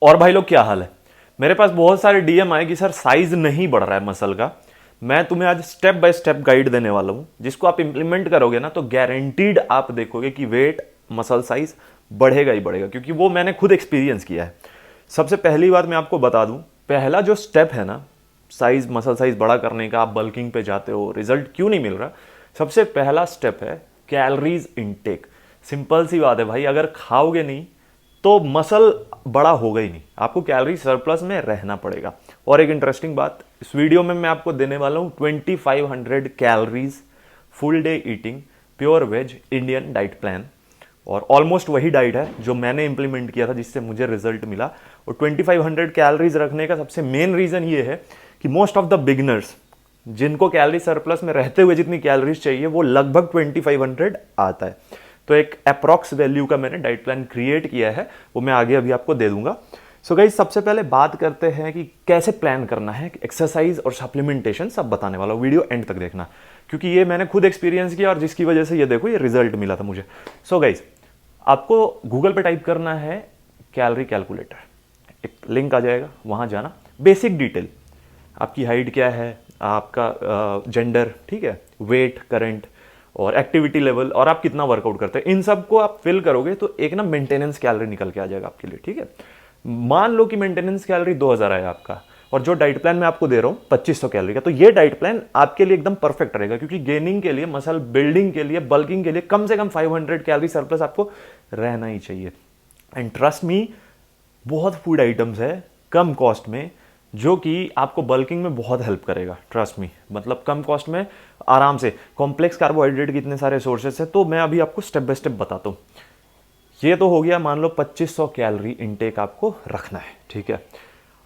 और भाई लोग क्या हाल है। मेरे पास बहुत सारे डीएम आए कि सर साइज नहीं बढ़ रहा है मसल का। मैं तुम्हें आज स्टेप बाय स्टेप गाइड देने वाला हूं, जिसको आप इंप्लीमेंट करोगे ना तो गारंटीड आप देखोगे कि वेट मसल साइज बढ़ेगा ही बढ़ेगा, क्योंकि वो मैंने खुद एक्सपीरियंस किया है। सबसे पहली बात मैं आपको बता दूं, पहला जो स्टेप है ना साइज मसल साइज बड़ा करने का, आप बल्किंग पे जाते हो रिजल्ट क्यों नहीं मिल रहा, सबसे पहला स्टेप है कैलोरीज इनटेक। सिंपल सी बात है भाई, अगर खाओगे नहीं तो मसल बड़ा होगा ही नहीं, आपको कैलोरी सरप्लस में रहना पड़ेगा। और एक इंटरेस्टिंग बात, इस वीडियो में मैं आपको देने वाला हूं 2500 calories full day eating pure veg Indian diet plan. और ऑलमोस्ट वही डाइट है जो मैंने इंप्लीमेंट किया था, जिससे मुझे रिजल्ट मिला। और 2500 कैलोरीज रखने का सबसे मेन रीजन ये है कि मोस्ट ऑफ द बिगिनर्स जिनको कैलोरी सरप्लस में रहते हुए जितनी कैलोरीज चाहिए वो लगभग 2500 आता है। तो एक अप्रॉक्स वैल्यू का मैंने डाइट प्लान क्रिएट किया है, वो मैं आगे अभी आपको दे दूंगा। सो गाइस, सबसे पहले बात करते हैं कि कैसे प्लान करना है। एक्सरसाइज और सप्लीमेंटेशन सब बताने वाला हूं, वीडियो एंड तक देखना, क्योंकि ये मैंने खुद एक्सपीरियंस किया और जिसकी वजह से ये देखो ये रिजल्ट मिला था मुझे। सो गाइस, आपको गूगल पे टाइप करना है कैलोरी कैलकुलेटर, एक लिंक आ जाएगा, वहां जाना। बेसिक डिटेल, आपकी हाइट क्या है, आपका जेंडर, ठीक है, वेट करंट और एक्टिविटी लेवल, और आप कितना वर्कआउट करते हैं, इन सब को आप फिल करोगे तो एक ना मेंटेनेंस कैलोरी निकल के आ जाएगा आपके लिए। ठीक है, मान लो कि मेंटेनेंस कैलोरी 2000 है आपका, और जो डाइट प्लान मैं आपको दे रहा हूं 2500 कैलोरी का, तो ये डाइट प्लान आपके लिए एकदम परफेक्ट रहेगा, क्योंकि गेनिंग के लिए, मसल बिल्डिंग के लिए, बल्किंग के लिए कम से कम 500 कैलोरी सरप्लस आपको रहना ही चाहिए। एंड ट्रस्ट मी, बहुत फूड आइटम्स है कम कॉस्ट में जो कि आपको बल्किंग में बहुत हेल्प करेगा। ट्रस्ट मी, मतलब कम कॉस्ट में आराम से। कॉम्प्लेक्स कार्बोहाइड्रेट के इतने सारे सोर्सेस है, तो मैं अभी आपको स्टेप बाय स्टेप बताता हूँ। ये तो हो गया, मान लो 2500 कैलोरी इनटेक आपको रखना है। ठीक है,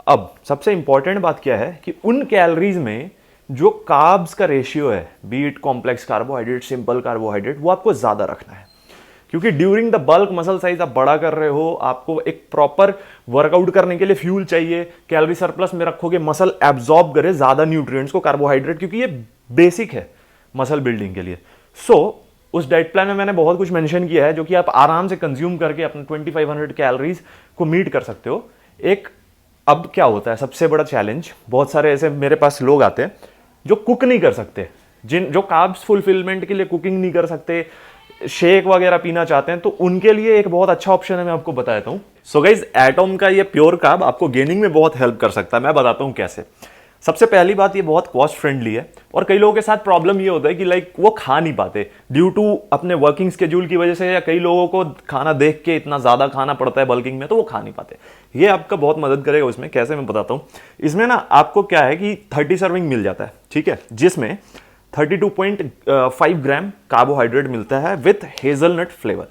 अब सबसे इंपॉर्टेंट बात क्या है कि उन कैलोरीज में जो कार्ब्स का रेशियो है, बीट कॉम्प्लेक्स कार्बोहाइड्रेट सिंपल कार्बोहाइड्रेट, वो आपको ज्यादा रखना है, क्योंकि during the bulk muscle size आप बड़ा कर रहे हो, आपको एक प्रॉपर वर्कआउट करने के लिए फ्यूल चाहिए। कैलोरी सरप्लस में रखोगे, मसल एब्जॉर्ब करे ज्यादा न्यूट्रिएंट्स को, कार्बोहाइड्रेट, क्योंकि ये बेसिक है मसल बिल्डिंग के लिए। सो उस डाइट प्लान में मैंने बहुत कुछ मेंशन किया है जो कि आप आराम से कंज्यूम करके अपने 2500 कैलोरीज को मीट कर सकते हो। एक, अब क्या होता है सबसे बड़ा चैलेंज, बहुत सारे ऐसे मेरे पास लोग आते हैं जो कुक नहीं कर सकते, जो कार्ब्स फुलफिलमेंट के लिए कुकिंग नहीं कर सकते, शेक वगैरह पीना चाहते हैं, तो उनके लिए एक बहुत अच्छा ऑप्शन है, मैं आपको बता देता हूं। सो गाइस, एटॉम का ये प्योर कार्ब आपको गेनिंग में बहुत हेल्प कर सकता है। मैं बताता हूं कैसे। सबसे पहली बात, ये बहुत कॉस्ट फ्रेंडली है, और कई लोगों के साथ प्रॉब्लम ये होता है कि लाइक वो खा नहीं पाते ड्यू टू अपने वर्किंग स्केड्यूल की वजह से, या कई लोगों को खाना देख के इतना ज्यादा खाना पड़ता है बल्किंग में, तो वो खा नहीं पाते। ये आपका बहुत मदद करेगा उसमें। कैसे, मैं बताता हूं। इसमें ना आपको क्या है कि 30 सर्विंग मिल जाता है, ठीक है, जिसमें 32.5 ग्राम कार्बोहाइड्रेट मिलता है विथ हेजलनट फ्लेवर।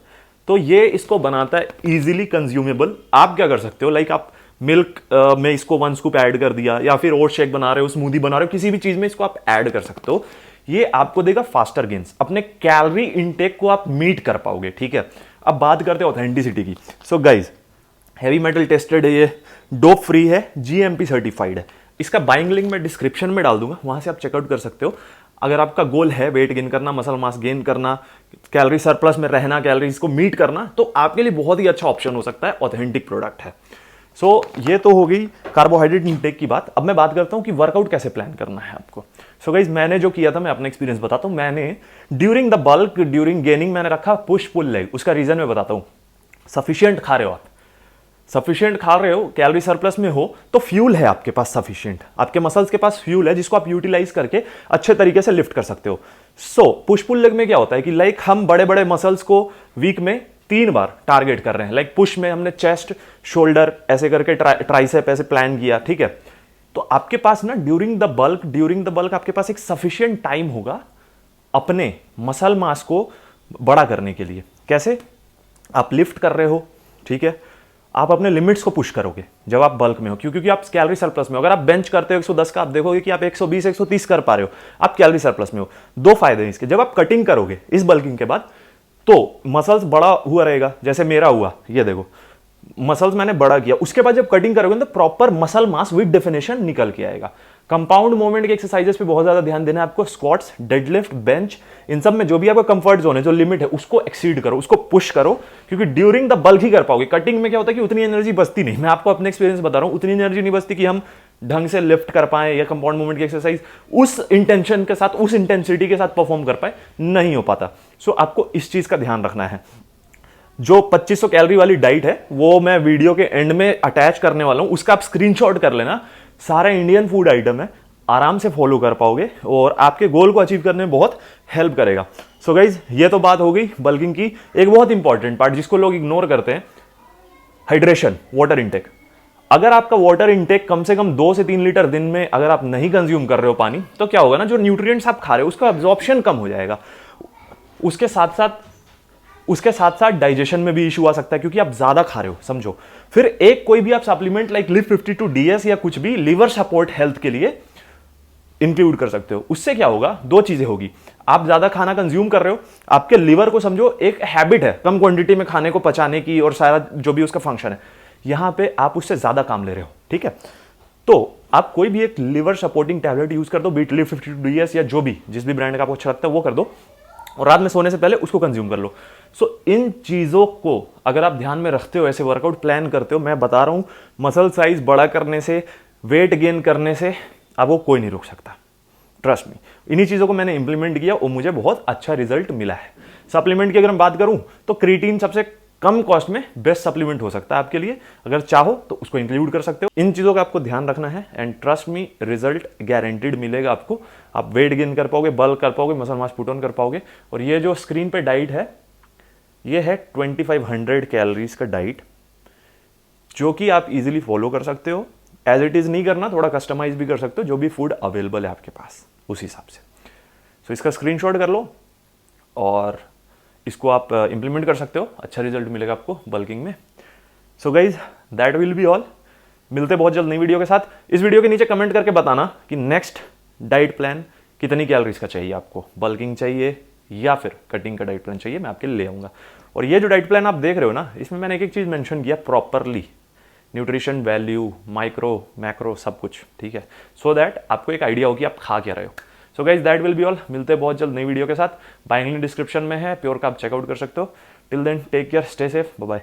तो ये इसको बनाता है इजीली कंज्यूमेबल। आप क्या कर सकते हो, लाइक आप मिल्क में इसको 1 स्कूप ऐड कर दिया, या फिर ओट्स शेक बना रहे हो, स्मूदी बना रहे हो, किसी भी चीज में इसको आप ऐड कर सकते हो। ये आपको देगा फास्टर गेन्स, अपने कैलोरी इनटेक को आप मीट कर पाओगे। ठीक है, अब बात करते हैं ऑथेंटिसिटी की। So guys, heavy metal tested है, ये डोप फ्री है, जीएमपी सर्टिफाइड है। इसका बाइंग लिंक मैं डिस्क्रिप्शन में डाल दूंगा, वहां से आप चेकआउट कर सकते हो। अगर आपका गोल है वेट गेन करना, मसल मास गेन करना, कैलोरी सरप्लस में रहना, कैलोरीज को मीट करना, तो आपके लिए बहुत ही अच्छा ऑप्शन हो सकता है, ऑथेंटिक प्रोडक्ट है। सो ये तो हो गई कार्बोहाइड्रेट इनटेक की बात। अब मैं बात करता हूं कि वर्कआउट कैसे प्लान करना है आपको। सो गाइज, मैंने जो किया था, मैं अपना एक्सपीरियंस बताता हूं। मैंने during the bulk, during gaining मैंने रखा पुश पुल लेग। उसका रीजन मैं बताता हूं। सफिशिएंट खा रहे हो आप, सफिशिएंट खा रहे हो, कैलोरी सरप्लस में हो, तो फ्यूल है आपके पास सफिशिएंट, आपके मसल्स के पास फ्यूल है जिसको आप यूटिलाइज करके अच्छे तरीके से लिफ्ट कर सकते हो। सो पुश पुल लेग में क्या होता है कि लाइक हम बड़े बड़े मसल्स को वीक में 3 बार टारगेट कर रहे हैं। लाइक पुश में हमने चेस्ट, शोल्डर ऐसे करके, ट्राइसेप ऐसे प्लान किया। ठीक है, तो आपके पास ना ड्यूरिंग द बल्क आपके पास एक सफिशिएंट टाइम होगा अपने मसल मास को बड़ा करने के लिए। कैसे, आप लिफ्ट कर रहे हो, ठीक है, आप अपने लिमिट्स को पुश करोगे जब आप बल्क में हो, क्योंकि आप कैलोरी सरप्लस में हो। अगर आप बेंच करते हो 110 का, आप देखोगे कि आप 120 130 कर पा रहे हो, आप कैलोरी सरप्लस में हो। 2 फायदे हैं इसके। जब आप कटिंग करोगे इस बल्किंग के बाद, तो मसल्स बड़ा हुआ रहेगा, जैसे मेरा हुआ, ये देखो मसल्स मैंने बड़ा किया, उसके बाद जब कटिंग करोगे तो proper muscle mass with definition निकल के आएगा। कंपाउंड मूवमेंट के एक्सरसाइजेस पे बहुत ज्यादा ध्यान देना है आपको। स्क्वाट्स, डेडलिफ्ट, बेंच, इन सब में जो भी आपका कंफर्ट जोन है, जो लिमिट है, उसको एक्सीड करो, उसको पुश करो, क्योंकि ड्यूरिंग द बल्क ही कर पाओगे। कटिंग में क्या होता है कि उतनी एनर्जी बचती नहीं, मैं आपको अपने एक्सपीरियंस बता रहा हूं, उतनी एनर्जी नहीं बचती कि हम ढंग से लिफ्ट कर पाए या कंपाउंड मूवमेंट की एक्सरसाइज उस इंटेंशन के साथ, उस इंटेंसिटी के साथ परफॉर्म कर पाए, नहीं हो पाता। सो आपको इस चीज का ध्यान रखना है। जो 2500 कैलोरी वाली डाइट है वो मैं वीडियो के एंड में अटैच करने वाला हूं, उसका आप स्क्रीनशॉट कर लेना। सारा इंडियन फूड आइटम है, आराम से फॉलो कर पाओगे और आपके गोल को अचीव करने में बहुत हेल्प करेगा। सो गाइज, ये तो बात हो गई बल्किंग की। एक बहुत इंपॉर्टेंट पार्ट जिसको लोग इग्नोर करते हैं, हाइड्रेशन, वाटर इंटेक। अगर आपका वाटर इंटेक कम से कम 2 से 3 लीटर दिन में अगर आप नहीं कंज्यूम कर रहे हो पानी, तो क्या होगा ना, जो न्यूट्रिएंट्स आप खा रहे हो उसका एब्जॉर्प्शन कम हो जाएगा। उसके साथ साथ डाइजेशन में भी इशू आ सकता है, क्योंकि आप ज्यादा खा रहे हो, समझो। फिर एक कोई भी आप सप्लीमेंट लाइक लिव 52 DS या कुछ भी लीवर सपोर्ट हेल्थ के लिए इंक्लूड कर सकते हो। उससे क्या होगा, 2 चीजें होगी। आप ज्यादा खाना कंज्यूम कर रहे हो, आपके लिवर को समझो एक हैबिट है कम क्वांटिटी में खाने को पचाने की और सारा जो भी उसका फंक्शन है, यहां पे आप उससे ज्यादा काम ले रहे हो, ठीक है। तो आप कोई भी एक लिवर सपोर्टिंग टैबलेट यूज कर दो, बीट लिव 52 DS या जो भी, जिस भी ब्रांड का आपको अच्छा लगता है वो कर दो, और रात में सोने से पहले उसको कंज्यूम कर लो। सो इन चीजों को अगर आप ध्यान में रखते हो, ऐसे वर्कआउट प्लान करते हो, मैं बता रहा हूं, मसल साइज बड़ा करने से, वेट गेन करने से आपको कोई नहीं रोक सकता, ट्रस्ट मी। इन्हीं चीजों को मैंने इंप्लीमेंट किया और मुझे बहुत अच्छा रिजल्ट मिला है। सप्लीमेंट की अगर मैं बात करूं तो क्रिएटिन सबसे कम कॉस्ट में बेस्ट सप्लीमेंट हो सकता है आपके लिए। अगर चाहो तो उसको इंक्लूड कर सकते हो। इन चीजों का आपको ध्यान रखना है and trust me, result guaranteed मिलेगा आपको। आप वेट गेन कर पाओगे, बल्क कर पाओगे, मसल मास पुट ऑन कर पाओगे। और ये जो स्क्रीन पे डाइट है, ये है 2500 कैलोरीज का डाइट, जो कि आप इजीली फॉलो कर सकते हो। एज इट इज नहीं करना, थोड़ा कस्टमाइज भी कर सकते हो, जो भी फूड अवेलेबल है आपके पास उस हिसाब से। सो इसका स्क्रीनशॉट कर लो और इसको आप इंप्लीमेंट कर सकते हो, अच्छा रिजल्ट मिलेगा आपको बल्किंग में। So guys, that will be all. मिलते बहुत जल्द नई वीडियो के साथ। इस वीडियो के नीचे कमेंट करके बताना कि नेक्स्ट डाइट प्लान कितनी कैलोरीज का चाहिए आपको, बल्किंग चाहिए या फिर कटिंग का डाइट प्लान चाहिए, मैं आपके लिए ले आऊंगा। और ये जो डाइट प्लान आप देख रहे हो ना, इसमें मैंने एक एक चीज मेंशन किया properly, nutrition value, micro macro सब कुछ, ठीक है, सो दैट आपको एक आइडिया हो कि आप खा क्या रहे हो। So guys, that will be all. मिलते हैं बहुत जल्द नई वीडियो के साथ। बाइंग लिंक डिस्क्रिप्शन में है, प्योर का आप चेकआउट कर सकते हो। Till then take care, stay safe, bye bye.